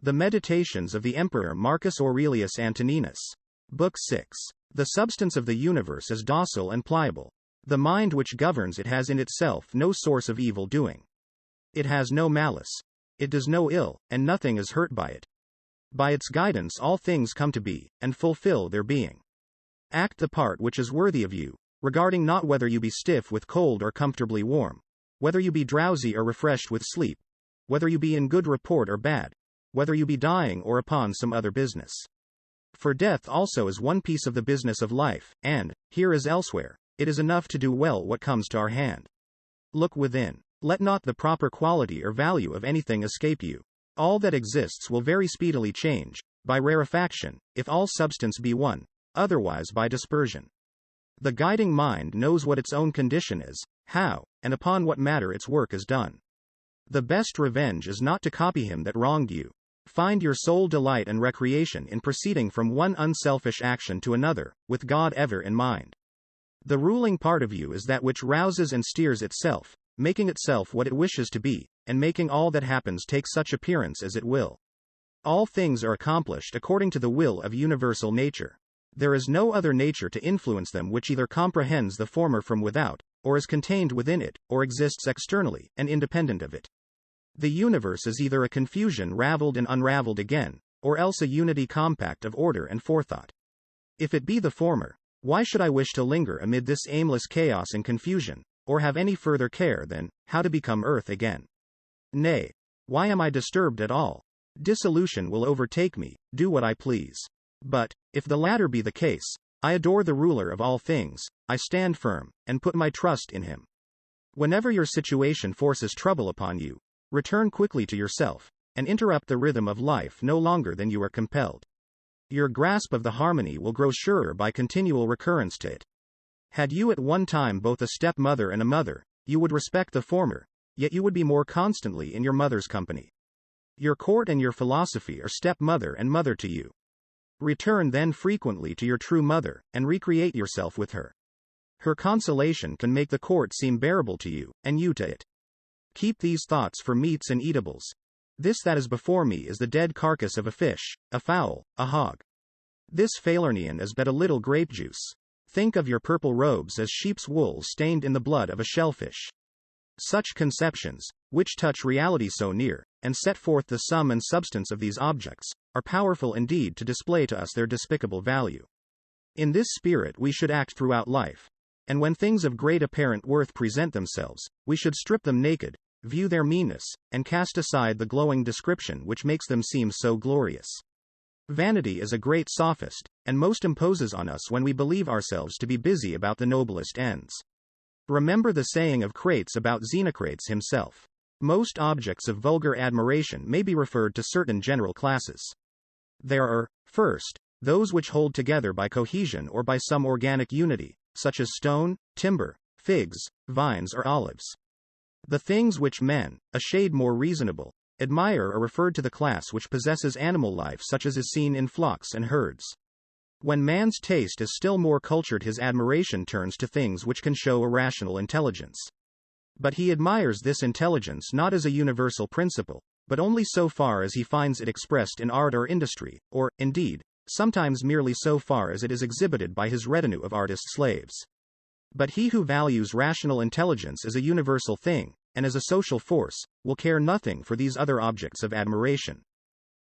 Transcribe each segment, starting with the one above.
The Meditations of the Emperor Marcus Aurelius Antoninus. Book 6. The substance of the universe is docile and pliable. The mind which governs it has in itself no source of evil doing. It has no malice. It does no ill, and nothing is hurt by it. By its guidance all things come to be, and fulfill their being. Act the part which is worthy of you, regarding not whether you be stiff with cold or comfortably warm, whether you be drowsy or refreshed with sleep, whether you be in good report or bad, whether you be dying or upon some other business. For death also is one piece of the business of life, and, here as elsewhere, it is enough to do well what comes to our hand. Look within. Let not the proper quality or value of anything escape you. All that exists will very speedily change, by rarefaction, if all substance be one, otherwise by dispersion. The guiding mind knows what its own condition is, how, and upon what matter its work is done. The best revenge is not to copy him that wronged you. Find your sole delight and recreation in proceeding from one unselfish action to another, with God ever in mind. The ruling part of you is that which rouses and steers itself, making itself what it wishes to be, and making all that happens take such appearance as it will. All things are accomplished according to the will of universal nature. There is no other nature to influence them which either comprehends the former from without, or is contained within it, or exists externally, and independent of it. The universe is either a confusion raveled and unraveled again, or else a unity compact of order and forethought. If it be the former, why should I wish to linger amid this aimless chaos and confusion, or have any further care than, how to become earth again? Nay, why am I disturbed at all? Dissolution will overtake me, do what I please. But, if the latter be the case, I adore the ruler of all things, I stand firm, and put my trust in him. Whenever your situation forces trouble upon you, return quickly to yourself, and interrupt the rhythm of life no longer than you are compelled. Your grasp of the harmony will grow surer by continual recurrence to it. Had you at one time both a stepmother and a mother, you would respect the former, yet you would be more constantly in your mother's company. Your court and your philosophy are stepmother and mother to you. Return then frequently to your true mother, and recreate yourself with her. Her consolation can make the court seem bearable to you, and you to it. Keep these thoughts for meats and eatables. This that is before me is the dead carcass of a fish, a fowl, a hog. This Falernian is but a little grape juice. Think of your purple robes as sheep's wool stained in the blood of a shellfish. Such conceptions, which touch reality so near, and set forth the sum and substance of these objects, are powerful indeed to display to us their despicable value. In this spirit we should act throughout life. And when things of great apparent worth present themselves, we should strip them naked, view their meanness, and cast aside the glowing description which makes them seem so glorious. Vanity is a great sophist, and most imposes on us when we believe ourselves to be busy about the noblest ends. Remember the saying of Crates about Xenocrates himself. Most objects of vulgar admiration may be referred to certain general classes. There are, first, those which hold together by cohesion or by some organic unity, such as stone, timber, figs, vines or olives. The things which men, a shade more reasonable, admire are referred to the class which possesses animal life such as is seen in flocks and herds. When man's taste is still more cultured, his admiration turns to things which can show a rational intelligence. But he admires this intelligence not as a universal principle, but only so far as he finds it expressed in art or industry, or, indeed, sometimes merely so far as it is exhibited by his retinue of artist slaves. But he who values rational intelligence as a universal thing, and as a social force, will care nothing for these other objects of admiration.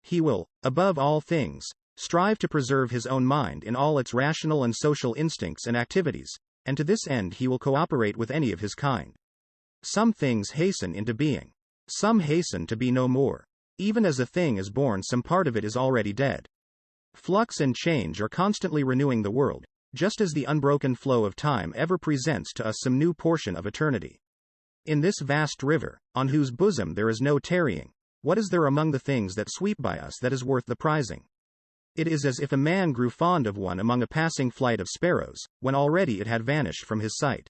He will, above all things, strive to preserve his own mind in all its rational and social instincts and activities, and to this end he will cooperate with any of his kind. Some things hasten into being. Some hasten to be no more. Even as a thing is born, some part of it is already dead. Flux and change are constantly renewing the world, just as the unbroken flow of time ever presents to us some new portion of eternity. In this vast river, on whose bosom there is no tarrying, what is there among the things that sweep by us that is worth the prizing? It is as if a man grew fond of one among a passing flight of sparrows, when already it had vanished from his sight.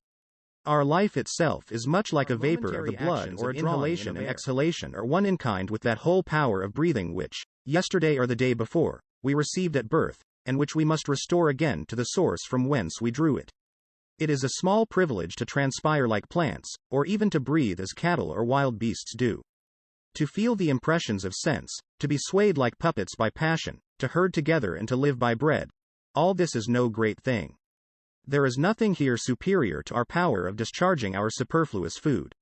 Our life itself is much like a vapor of the blood, or inhalation and exhalation are one in kind with that whole power of breathing which, yesterday or the day before, we received at birth, and which we must restore again to the source from whence we drew it. It is a small privilege to transpire like plants, or even to breathe as cattle or wild beasts do. To feel the impressions of sense, to be swayed like puppets by passion, to herd together and to live by bread, all this is no great thing. There is nothing here superior to our power of discharging our superfluous food.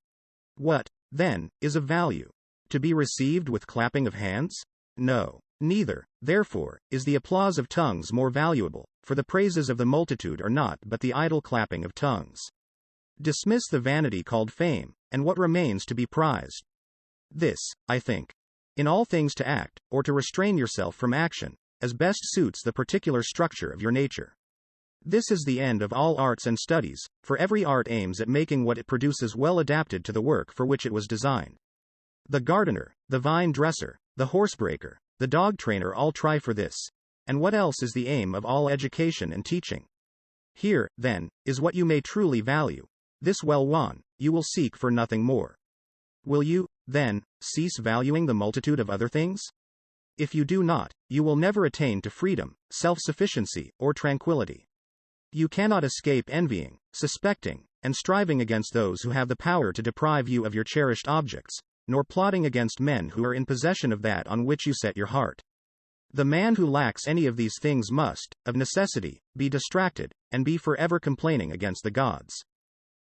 What, then, is of value? To be received with clapping of hands? No. Neither, therefore, is the applause of tongues more valuable, for the praises of the multitude are naught but the idle clapping of tongues. Dismiss the vanity called fame, and what remains to be prized? This, I think, in all things to act, or to restrain yourself from action, as best suits the particular structure of your nature. This is the end of all arts and studies, for every art aims at making what it produces well adapted to the work for which it was designed. The gardener, the vine dresser, the horsebreaker, the dog trainer all try for this. And what else is the aim of all education and teaching? Here, then, is what you may truly value. This well won, you will seek for nothing more. Will you, then, cease valuing the multitude of other things? If you do not, you will never attain to freedom, self-sufficiency, or tranquility. You cannot escape envying, suspecting, and striving against those who have the power to deprive you of your cherished objects, nor plotting against men who are in possession of that on which you set your heart. The man who lacks any of these things must, of necessity, be distracted, and be forever complaining against the gods.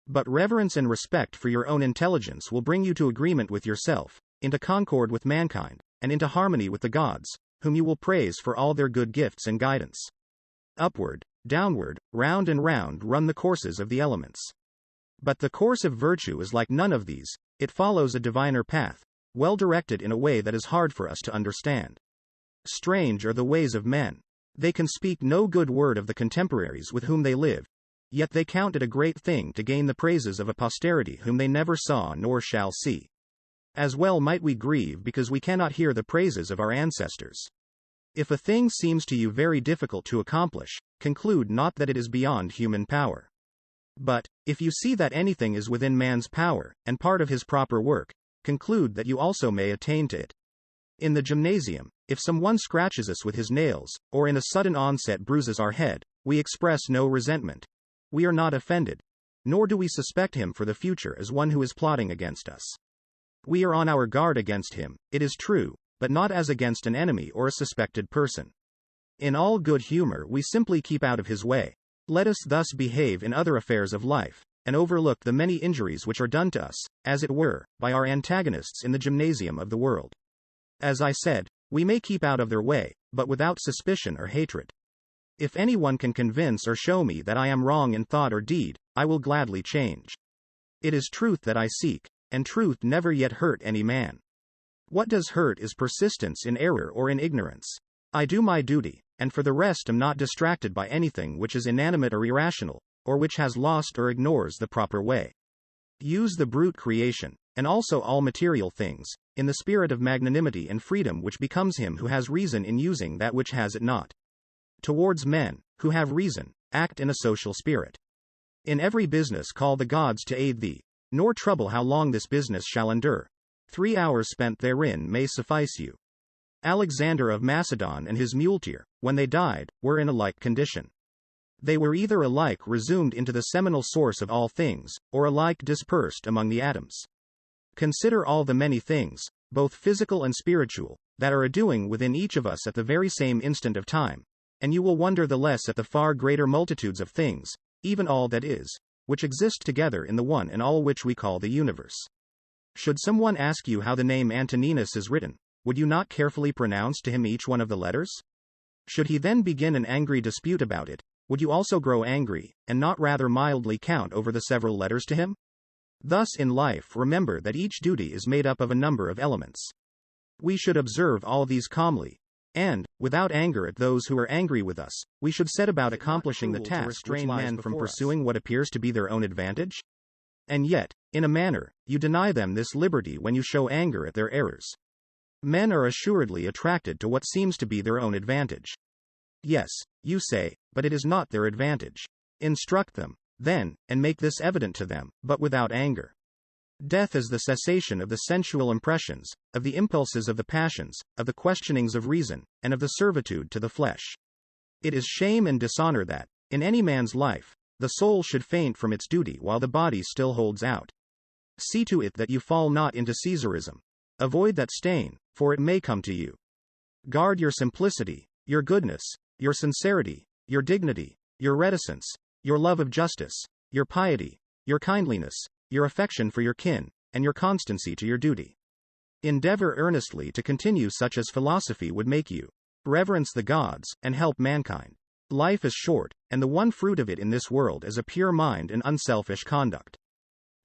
But reverence and respect for your own intelligence will bring you to agreement with yourself, into concord with mankind, and into harmony with the gods, whom you will praise for all their good gifts and guidance. Upward, downward, round and round run the courses of the elements. But the course of virtue is like none of these. It follows a diviner path, well directed in a way that is hard for us to understand. Strange are the ways of men. They can speak no good word of the contemporaries with whom they live, yet they count it a great thing to gain the praises of a posterity whom they never saw nor shall see. As well might we grieve because we cannot hear the praises of our ancestors. If a thing seems to you very difficult to accomplish, conclude not that it is beyond human power. But, if you see that anything is within man's power, and part of his proper work, conclude that you also may attain to it. In the gymnasium, if someone scratches us with his nails, or in a sudden onset bruises our head, we express no resentment. We are not offended. Nor do we suspect him for the future as one who is plotting against us. We are on our guard against him, it is true, but not as against an enemy or a suspected person. In all good humor we simply keep out of his way. Let us thus behave in other affairs of life, and overlook the many injuries which are done to us, as it were, by our antagonists in the gymnasium of the world. As I said, we may keep out of their way, but without suspicion or hatred. If anyone can convince or show me that I am wrong in thought or deed, I will gladly change. It is truth that I seek, and truth never yet hurt any man. What does hurt is persistence in error or in ignorance. I do my duty, and for the rest am not distracted by anything which is inanimate or irrational, or which has lost or ignores the proper way. Use the brute creation, and also all material things, in the spirit of magnanimity and freedom which becomes him who has reason in using that which has it not. Towards men, who have reason, act in a social spirit. In every business call the gods to aid thee, nor trouble how long this business shall endure. 3 hours spent therein may suffice you. Alexander of Macedon and his muleteer, when they died, were in a like condition. They were either alike resumed into the seminal source of all things, or alike dispersed among the atoms. Consider all the many things, both physical and spiritual, that are a-doing within each of us at the very same instant of time, and you will wonder the less at the far greater multitudes of things, even all that is, which exist together in the one and all which we call the universe. Should someone ask you how the name Antoninus is written, would you not carefully pronounce to him each one of the letters? Should he then begin an angry dispute about it, would you also grow angry, and not rather mildly count over the several letters to him? Thus in life remember that each duty is made up of a number of elements. We should observe all these calmly, and, without anger at those who are angry with us, we should set about accomplishing the task to restrain men from pursuing what appears to be their own advantage? And yet, in a manner, you deny them this liberty when you show anger at their errors. Men are assuredly attracted to what seems to be their own advantage. Yes, you say, but it is not their advantage. Instruct them, then, and make this evident to them, but without anger. Death is the cessation of the sensual impressions, of the impulses of the passions, of the questionings of reason, and of the servitude to the flesh. It is shame and dishonor that, in any man's life, the soul should faint from its duty while the body still holds out. See to it that you fall not into Caesarism. Avoid that stain, for it may come to you. Guard your simplicity, your goodness, your sincerity, your dignity, your reticence, your love of justice, your piety, your kindliness, your affection for your kin, and your constancy to your duty. Endeavor earnestly to continue such as philosophy would make you. Reverence the gods, and help mankind. Life is short, and the one fruit of it in this world is a pure mind and unselfish conduct.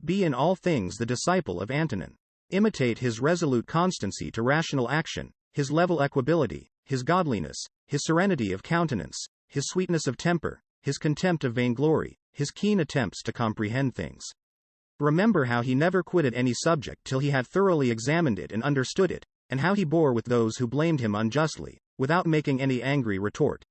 Be in all things the disciple of Antonin. Imitate his resolute constancy to rational action, his level equability, his godliness, his serenity of countenance, his sweetness of temper, his contempt of vainglory, his keen attempts to comprehend things. Remember how he never quitted any subject till he had thoroughly examined it and understood it, and how he bore with those who blamed him unjustly, without making any angry retort.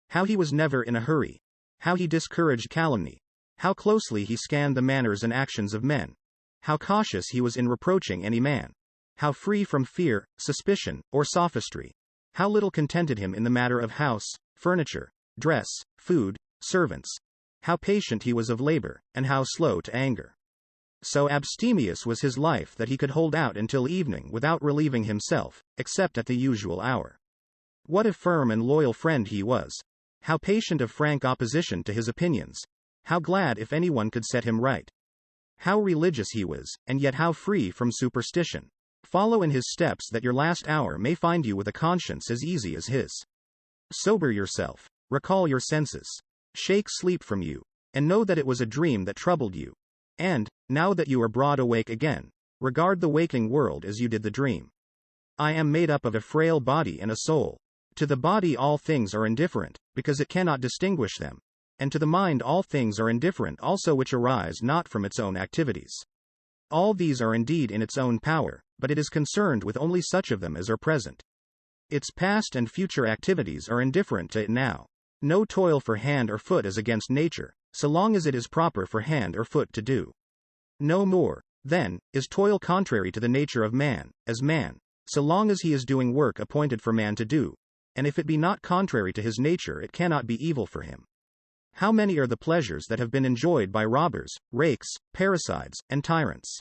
How he was never in a hurry. How he discouraged calumny. How closely he scanned the manners and actions of men. How cautious he was in reproaching any man. How free from fear, suspicion, or sophistry. How little contented him in the matter of house, furniture, dress, food, servants. How patient he was of labor, and how slow to anger. So abstemious was his life that he could hold out until evening without relieving himself, except at the usual hour. What a firm and loyal friend he was. How patient of frank opposition to his opinions. How glad if anyone could set him right. How religious he was, and yet how free from superstition. Follow in his steps that your last hour may find you with a conscience as easy as his. Sober yourself. Recall your senses. Shake sleep from you, and know that it was a dream that troubled you. And, now that you are broad awake again, regard the waking world as you did the dream. I am made up of a frail body and a soul. To the body all things are indifferent, because it cannot distinguish them. And to the mind all things are indifferent also which arise not from its own activities. All these are indeed in its own power, but it is concerned with only such of them as are present. Its past and future activities are indifferent to it now. No toil for hand or foot is against nature, so long as it is proper for hand or foot to do. No more, then, is toil contrary to the nature of man, as man, so long as he is doing work appointed for man to do, and if it be not contrary to his nature it cannot be evil for him. How many are the pleasures that have been enjoyed by robbers, rakes, parricides, and tyrants?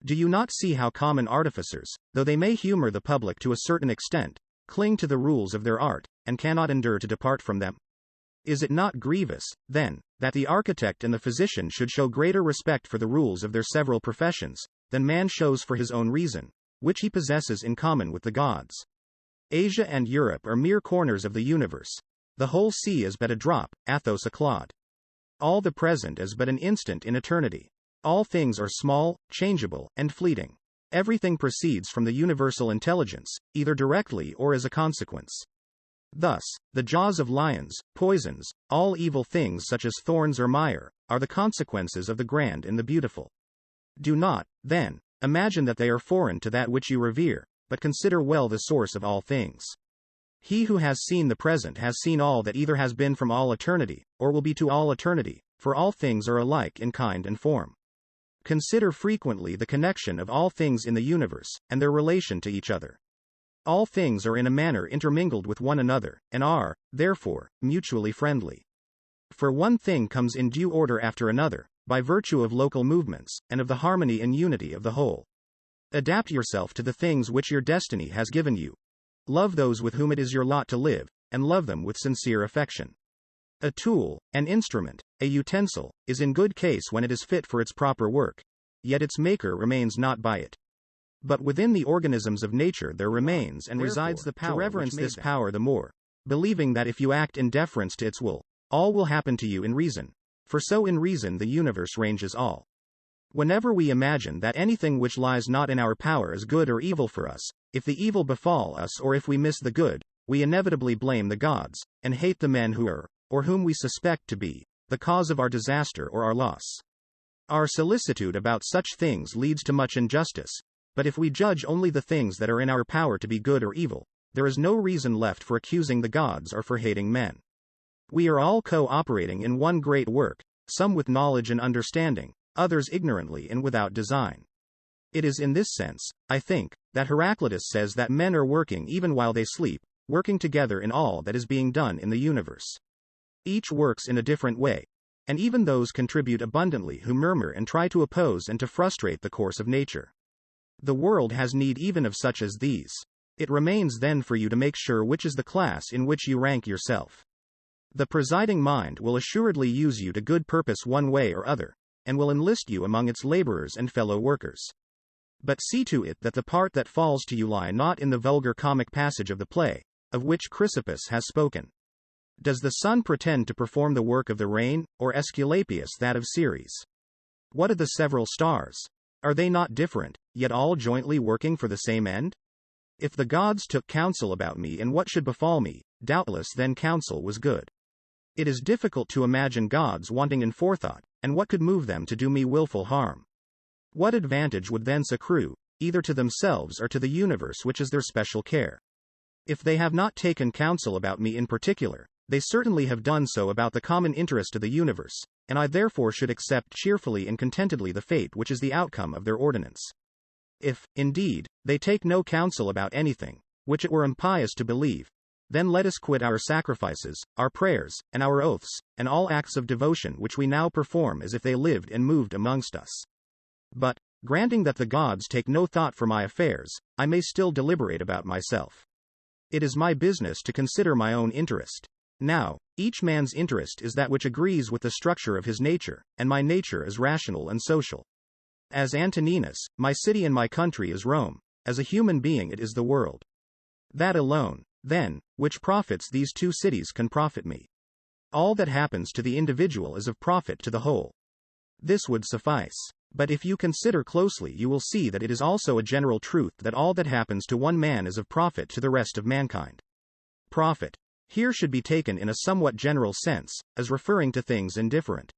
Do you not see how common artificers, though they may humor the public to a certain extent, cling to the rules of their art, and cannot endure to depart from them? Is it not grievous, then, that the architect and the physician should show greater respect for the rules of their several professions, than man shows for his own reason, which he possesses in common with the gods? Asia and Europe are mere corners of the universe. The whole sea is but a drop, Athos a clod. All the present is but an instant in eternity. All things are small, changeable, and fleeting. Everything proceeds from the universal intelligence, either directly or as a consequence. Thus, the jaws of lions, poisons, all evil things such as thorns or mire, are the consequences of the grand and the beautiful. Do not, then, imagine that they are foreign to that which you revere, but consider well the source of all things. He who has seen the present has seen all that either has been from all eternity, or will be to all eternity, for all things are alike in kind and form. Consider frequently the connection of all things in the universe, and their relation to each other. All things are in a manner intermingled with one another, and are, therefore, mutually friendly. For one thing comes in due order after another, by virtue of local movements, and of the harmony and unity of the whole. Adapt yourself to the things which your destiny has given you. Love those with whom it is your lot to live, and love them with sincere affection. A tool, an instrument, a utensil, is in good case when it is fit for its proper work, yet its maker remains not by it. But within the organisms of nature there remains and resides the power. To reverence this power the more, believing that if you act in deference to its will, all will happen to you in reason, for so in reason the universe ranges all. Whenever we imagine that anything which lies not in our power is good or evil for us, if the evil befall us or if we miss the good, we inevitably blame the gods, and hate the men who are, or whom we suspect to be, the cause of our disaster or our loss. Our solicitude about such things leads to much injustice, but if we judge only the things that are in our power to be good or evil, there is no reason left for accusing the gods or for hating men. We are all co-operating in one great work, some with knowledge and understanding, others ignorantly and without design. It is in this sense, I think, that Heraclitus says that men are working even while they sleep, working together in all that is being done in the universe. Each works in a different way, and even those contribute abundantly who murmur and try to oppose and to frustrate the course of nature. The world has need even of such as these. It remains then for you to make sure which is the class in which you rank yourself. The presiding mind will assuredly use you to good purpose one way or other, and will enlist you among its laborers and fellow workers. But see to it that the part that falls to you lie not in the vulgar comic passage of the play, of which Chrysippus has spoken. Does the sun pretend to perform the work of the rain, or Aesculapius that of Ceres? What of the several stars? Are they not different, yet all jointly working for the same end? If the gods took counsel about me and what should befall me, doubtless then counsel was good. It is difficult to imagine gods wanting in forethought, and what could move them to do me willful harm? What advantage would thence accrue, either to themselves or to the universe which is their special care? If they have not taken counsel about me in particular, they certainly have done so about the common interest of the universe, and I therefore should accept cheerfully and contentedly the fate which is the outcome of their ordinance. If, indeed, they take no counsel about anything, which it were impious to believe, then let us quit our sacrifices, our prayers, and our oaths, and all acts of devotion which we now perform as if they lived and moved amongst us. But, granting that the gods take no thought for my affairs, I may still deliberate about myself. It is my business to consider my own interest. Now, each man's interest is that which agrees with the structure of his nature, and my nature is rational and social. As Antoninus, my city and my country is Rome, as a human being it is the world. That alone, then, which profits these two cities can profit me. All that happens to the individual is of profit to the whole. This would suffice. But if you consider closely you will see that it is also a general truth that all that happens to one man is of profit to the rest of mankind. Profit here should be taken in a somewhat general sense, as referring to things indifferent.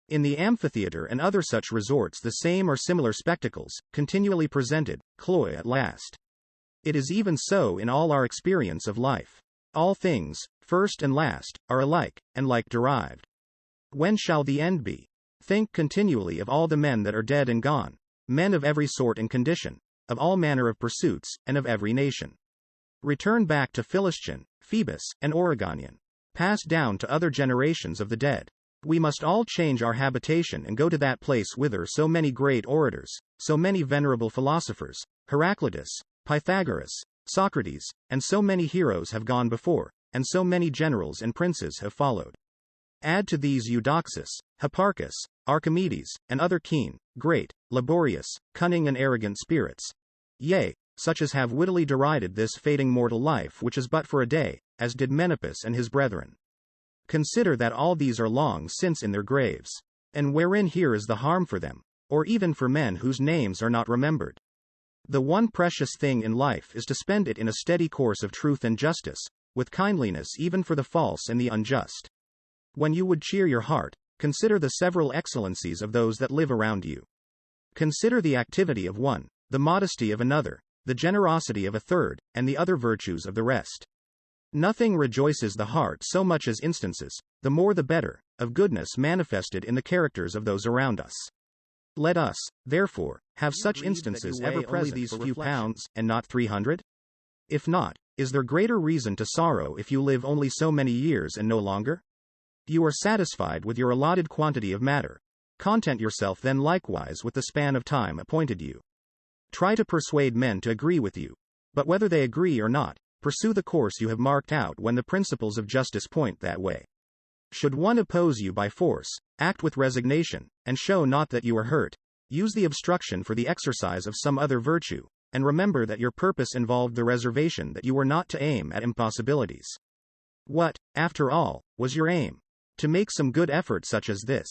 In the amphitheater and other such resorts the same or similar spectacles, continually presented, cloy at last. It is even so in all our experience of life. All things, first and last, are alike, and like derived. When shall the end be? Think continually of all the men that are dead and gone, men of every sort and condition, of all manner of pursuits, and of every nation. Return back to Philistion, Phoebus, and Oregonian. Pass down to other generations of the dead. We must all change our habitation and go to that place whither so many great orators, so many venerable philosophers, Heraclitus, Pythagoras, Socrates, and so many heroes have gone before, and so many generals and princes have followed. Add to these Eudoxus, Hipparchus, Archimedes, and other keen, great, laborious, cunning and arrogant spirits. Yea, such as have wittily derided this fading mortal life which is but for a day, as did Menippus and his brethren. Consider that all these are long since in their graves. And wherein here is the harm for them, or even for men whose names are not remembered? The one precious thing in life is to spend it in a steady course of truth and justice, with kindliness even for the false and the unjust. When you would cheer your heart, consider the several excellencies of those that live around you. Consider the activity of one, the modesty of another, the generosity of a third, and the other virtues of the rest. Nothing rejoices the heart so much as instances, the more the better, of goodness manifested in the characters of those around us. Let us, therefore, have such instances ever present these few pounds, and not 300? If not, is there greater reason to sorrow if you live only so many years and no longer? You are satisfied with your allotted quantity of matter. Content yourself then likewise with the span of time appointed you. Try to persuade men to agree with you, but whether they agree or not, pursue the course you have marked out when the principles of justice point that way. Should one oppose you by force, act with resignation, and show not that you are hurt. Use the obstruction for the exercise of some other virtue, and remember that your purpose involved the reservation that you were not to aim at impossibilities. What, after all, was your aim? To make some good effort such as this.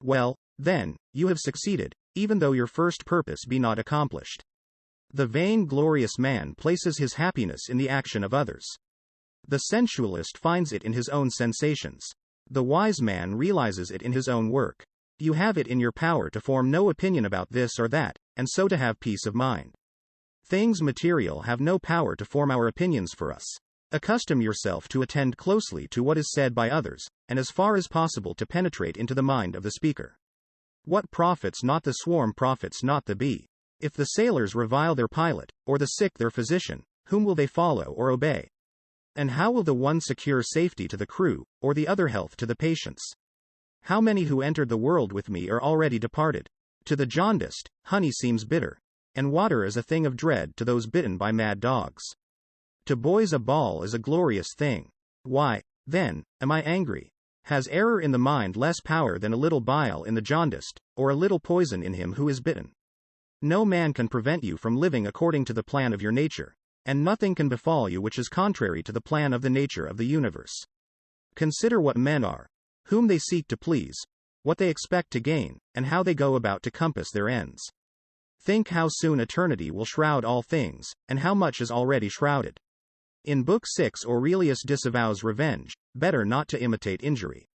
Well, then, you have succeeded, even though your first purpose be not accomplished. The vain-glorious man places his happiness in the action of others. The sensualist finds it in his own sensations. The wise man realizes it in his own work. You have it in your power to form no opinion about this or that, and so to have peace of mind. Things material have no power to form our opinions for us. Accustom yourself to attend closely to what is said by others, and as far as possible to penetrate into the mind of the speaker. What profits not the swarm profits not the bee. If the sailors revile their pilot, or the sick their physician, whom will they follow or obey? And how will the one secure safety to the crew, or the other health to the patients? How many who entered the world with me are already departed? To the jaundiced, honey seems bitter. and water is a thing of dread to those bitten by mad dogs. To boys a ball is a glorious thing. Why, then, am I angry? Has error in the mind less power than a little bile in the jaundiced, or a little poison in him who is bitten? No man can prevent you from living according to the plan of your nature, and nothing can befall you which is contrary to the plan of the nature of the universe. Consider what men are, whom they seek to please, what they expect to gain, and how they go about to compass their ends. Think how soon eternity will shroud all things, and how much is already shrouded. In Book 6 Aurelius disavows revenge, better not to imitate injury.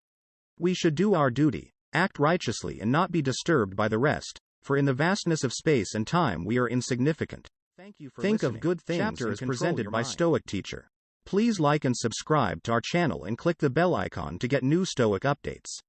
We should do our duty, act righteously and not be disturbed by the rest, for in the vastness of space and time we are insignificant. Thank you for Think listening. of good things. Chapter is is presented by mind. Stoic Teacher. Please like and subscribe to our channel and click the bell icon to get new Stoic updates.